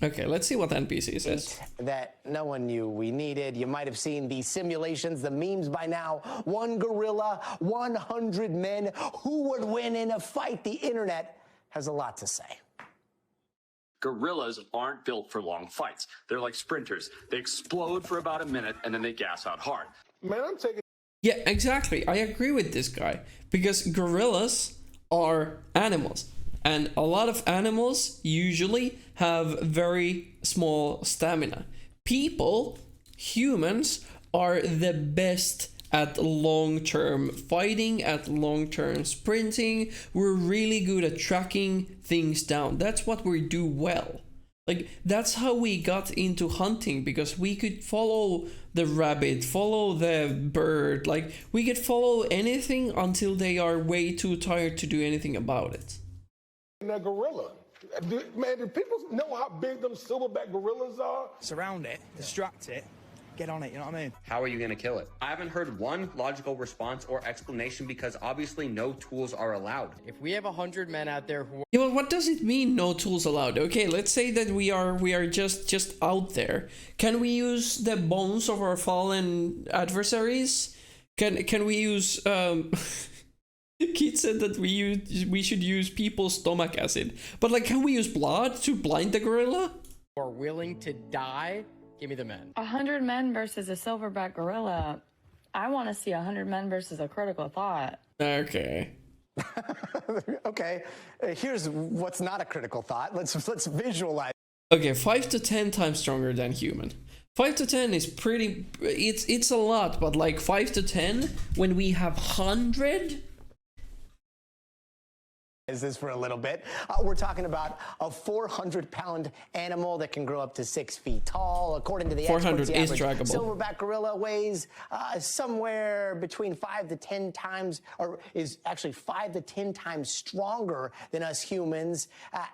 Okay, let's see what NPC says. That no one knew we needed. You might have seen the simulations, the memes by now. One gorilla, 100 men. Who would win in a fight? The internet has a lot to say. Gorillas aren't built for long fights. They're like sprinters. They explode for about a minute and then they gas out hard. Man, I'm taking... Yeah, exactly. I agree with this guy. Because gorillas are animals. And a lot of animals usually have very small stamina. People, humans, are the best at long-term fighting, at long-term sprinting. We're really good at tracking things down. That's what we do well. Like, that's how we got into hunting, because we could follow the rabbit, follow the bird. Like, we could follow anything until they are way too tired to do anything about it. That gorilla. Man, do people know how big them silverback gorillas are? Surround it, distract it, get on it, you know what I mean? How are you going to kill it? I haven't heard one logical response or explanation because obviously no tools are allowed. If we have 100 men out there who... Yeah, well, what does it mean, no tools allowed? Okay, let's say that we are just out there. Can we use the bones of our fallen adversaries? Can we use Keith said that we should use people's stomach acid. But like, can we use blood to blind the gorilla? are willing to die, give me the men. 100 men versus a silverback gorilla. I want to see 100 men versus a critical thought. Okay. Okay, here's what's not a critical thought. Let's visualize. Okay, 5 to 10 times stronger than human. 5 to 10 is pretty, it's a lot, but like 5 to 10 when we have 100. Is this for a little bit? We're talking about a 400-pound animal that can grow up to 6 feet tall. According to the 400 experts, is the average trackable. silverback gorilla weighs somewhere between 5 to 10 times, or is actually 5 to 10 times stronger than us humans.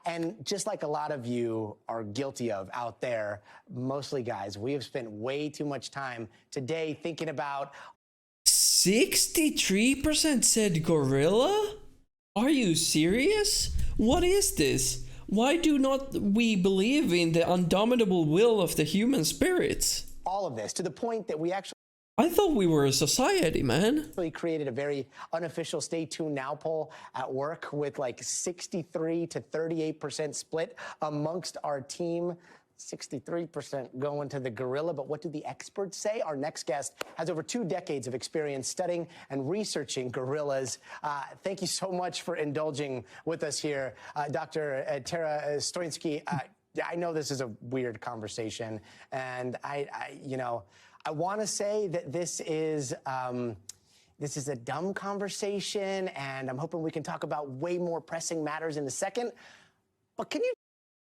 And just like a lot of you are guilty of out there, mostly guys, we have spent way too much time today thinking about... 63% said gorilla? Are you serious? What is this? Why do not we believe in the indomitable will of the human spirits? all of this to the point that we actually... I thought we were a society, man. created a very unofficial Stay Tuned Now poll at work with like 63 to 38% split amongst our team. 63% going to the gorilla, but what do the experts say? Our next guest has over 2 decades of experience studying and researching gorillas. Thank you so much for indulging with us here, Dr. Tara Stoinski. I know this is a weird conversation, and I want to say that this is a dumb conversation, and I'm hoping we can talk about way more pressing matters in a second. But can you...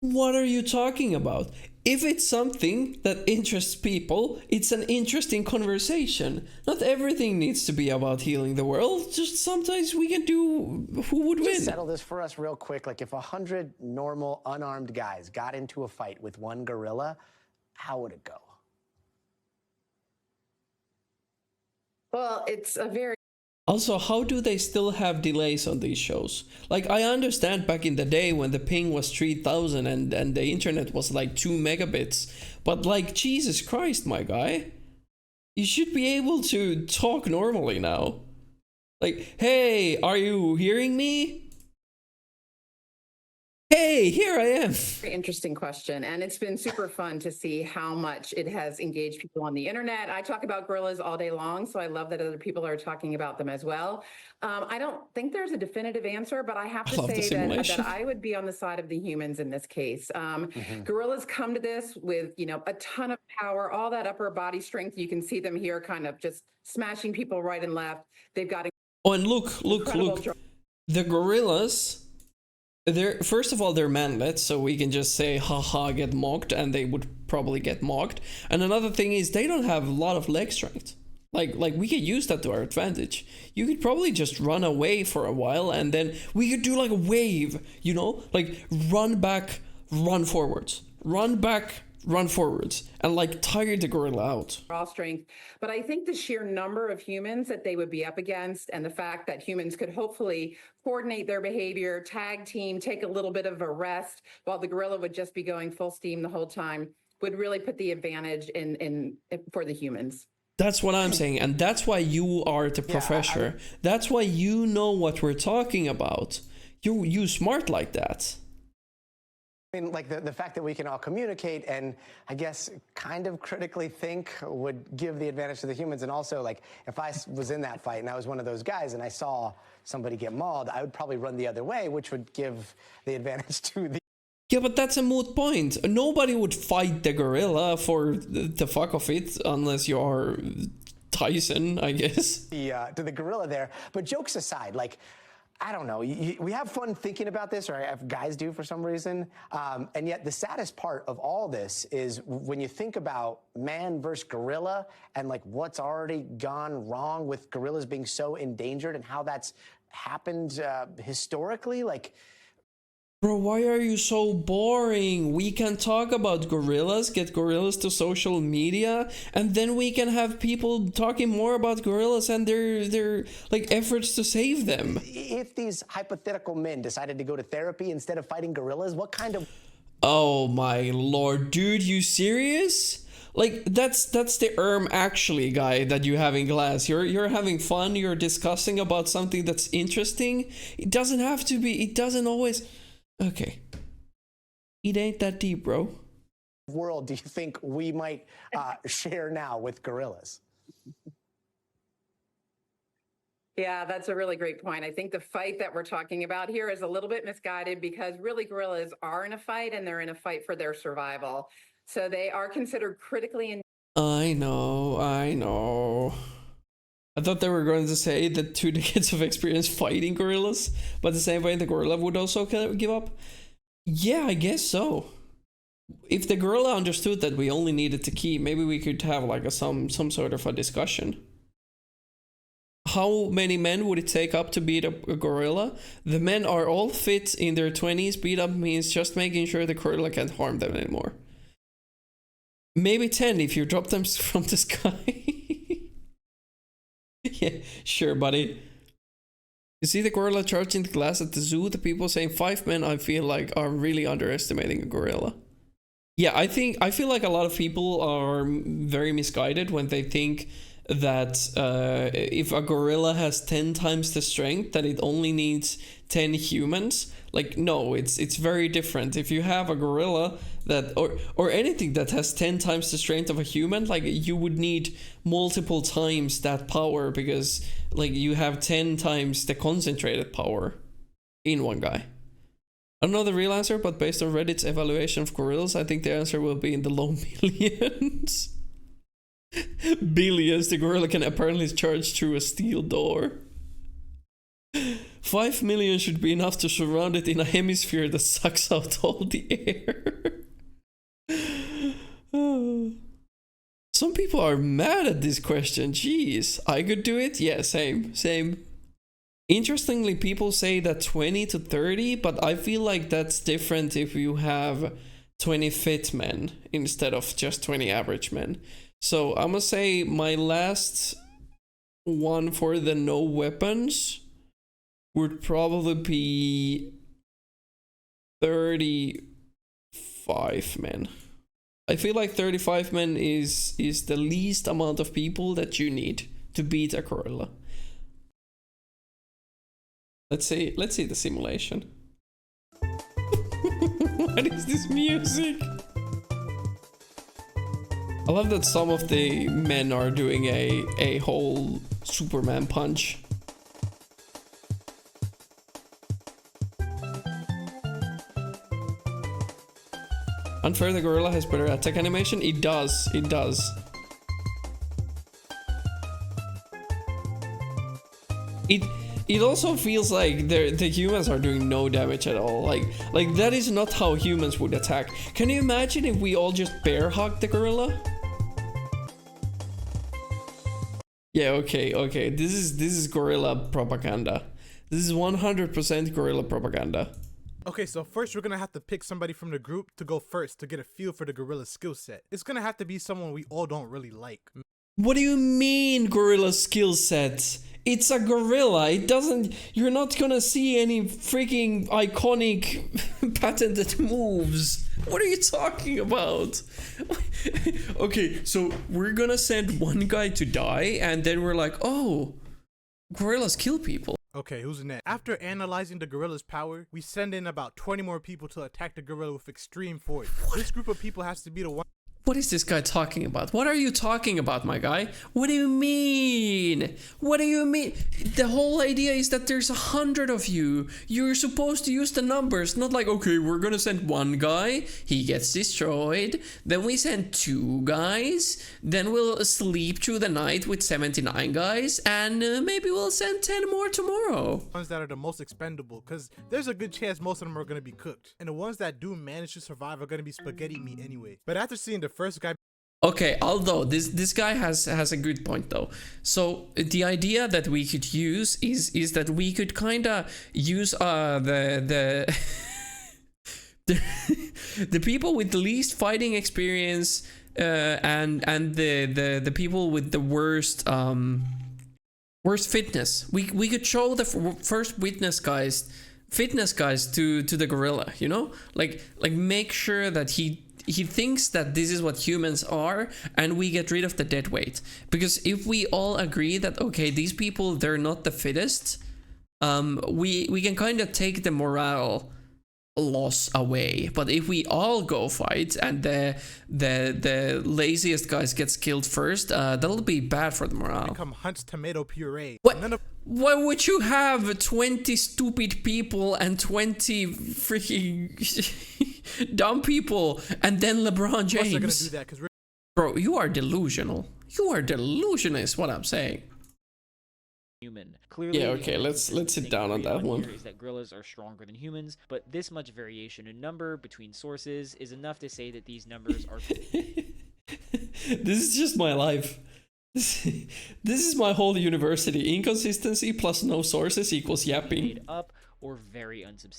What are you talking about? If it's something that interests people, it's an interesting conversation. Not everything needs to be about healing the world. Just sometimes we can do who would win. Just settle this for us real quick. Like if 100 normal, unarmed guys got into a fight with one gorilla, how would it go? Well, it's a very... Also, how do they still have delays on these shows? Like, I understand back in the day when the ping was 3000 and the internet was like 2 megabits. But like, Jesus Christ, my guy. You should be able to talk normally now. Like, hey, are you hearing me? Hey, here I am. Very interesting question. And it's been super fun to see how much it has engaged people on the internet. I talk about gorillas all day long, so I love that other people are talking about them as well. I don't think there's a definitive answer, but I have to say that I would be on the side of the humans in this case. Gorillas come to this with, a ton of power, all that upper body strength. You can see them here kind of just smashing people right and left. They've got... Oh, and look. The gorillas... First of all, they're manlet, so we can just say haha, get mocked, and they would probably get mocked. And another thing is they don't have a lot of leg strength. Like we could use that to our advantage. You could probably just run away for a while, and then we could do like a wave, like run back, run forwards, run back, run forwards and like tire the gorilla out. Raw strength. But I think the sheer number of humans that they would be up against and the fact that humans could hopefully coordinate their behavior, tag team, take a little bit of a rest while the gorilla would just be going full steam the whole time would really put the advantage in for the humans. That's what I'm saying. And that's why you are the professor. That's why you know what we're talking about. You smart like that. I mean, like the fact that we can all communicate and I guess kind of critically think would give the advantage to the humans. And also, like, if I was in that fight and I was one of those guys and I saw somebody get mauled, I would probably run the other way, which would give the advantage to the... Yeah, but that's a moot point. Nobody would fight the gorilla for the fuck of it unless you are Tyson, I guess. To the gorilla there. But jokes aside, like, I don't know. We have fun thinking about this, or guys do for some reason. And yet the saddest part of all this is when you think about man versus gorilla and like what's already gone wrong with gorillas being so endangered and how that's happened historically. Like, bro, why are you so boring? We can talk about gorillas, get gorillas to social media, and then we can have people talking more about gorillas and their like efforts to save them. If these hypothetical men decided to go to therapy instead of fighting gorillas, what kind of... Oh my lord, dude, you serious? Like that's the actually guy that you have in class. You're having fun, you're discussing about something that's interesting. It doesn't have to be, it doesn't always... Okay. It ain't that deep, bro. World do you think we might share now with gorillas? Yeah, that's a really great point. I think the fight that we're talking about here is a little bit misguided because really gorillas are in a fight and they're in a fight for their survival. So they are considered critically... I know. I thought they were going to say that 2 decades of experience fighting gorillas, but the same way the gorilla would also give up. Yeah, I guess so. If the gorilla understood that we only needed to key, maybe we could have like some sort of a discussion. How many men would it take up to beat up a gorilla? The men are all fit in their 20s. Beat up means just making sure the gorilla can't harm them anymore. Maybe 10 if you drop them from the sky. Yeah, sure, buddy. You see the gorilla charging the glass at the zoo? The people saying 5 men, I feel like, are really underestimating a gorilla. Yeah, I feel like a lot of people are very misguided when they think that if a gorilla has 10 times the strength, that it only needs 10 humans. Like, no, it's very different. If you have a gorilla that, or anything that has 10 times the strength of a human, like, you would need multiple times that power because, like, you have 10 times the concentrated power in one guy. I don't know the real answer, but based on Reddit's evaluation of gorillas, I think the answer will be in the low millions. Billions. The gorilla can apparently charge through a steel door. 5 million should be enough to surround it in a hemisphere that sucks out all the air. Some people are mad at this question. Jeez, I could do it? Yeah, same. Interestingly, people say that 20 to 30, but I feel like that's different if you have 20 fit men instead of just 20 average men. So I'm gonna say my last one for the no weapons would probably be 35 men. I feel like 35 men is the least amount of people that you need to beat a gorilla. Let's see the simulation. What is this music? I love that some of the men are doing a whole Superman punch. Unfair the gorilla has better attack animation? It does. It also feels like the humans are doing no damage at all. Like that is not how humans would attack. Can you imagine if we all just bear hug the gorilla? Yeah, okay. This is gorilla propaganda. This is 100% gorilla propaganda. Okay, so first we're gonna have to pick somebody from the group to go first to get a feel for the gorilla's skill set. It's gonna have to be someone we all don't really like. What do you mean gorilla skill set? It's a gorilla. It doesn't. You're not gonna see any freaking iconic patented moves. What are you talking about? Okay, so we're gonna send one guy to die, and then we're like, oh, gorillas kill people. Okay, who's next? After analyzing the gorilla's power, we send in about 20 more people to attack the gorilla with extreme force. This group of people has to be the one. What is this guy talking about? What are you talking about, my guy? What do you mean? What do you mean? The whole idea is that there's 100 of you. You're supposed to use the numbers, not like, okay, we're gonna send one guy, he gets destroyed, then we send 2 guys, then we'll sleep through the night with 79 guys, and maybe we'll send 10 more tomorrow. Ones that are the most expendable, because there's a good chance most of them are going to be cooked. And the ones that do manage to survive are going to be spaghetti meat anyway. But after seeing the first guy. Okay, although this guy has a good point though. So the idea that we could use is that we could kind of use the the people with the least fighting experience and the people with the worst fitness. We could show the first fitness guys to the gorilla, you know, like make sure that he thinks that this is what humans are, and we get rid of the dead weight. Because if we all agree that, okay, these people, they're not the fittest, we can kind of take the morale loss away. But if we all go fight and the laziest guys gets killed first, that'll be bad for the morale. Become Hunt's tomato puree. Why would you have 20 stupid people and 20 freaking dumb people and then LeBron James? Gonna do that 'cause bro, you are delusional. You are delusional is what I'm saying. Human. Clearly, yeah, okay, let's sit down on that one. Is that gorillas are stronger than humans, but this much variation in number between sources is enough to say that these numbers are. This is just my life. This is my whole university. Inconsistency plus no sources equals yapping. Made up or very unsubstantiated.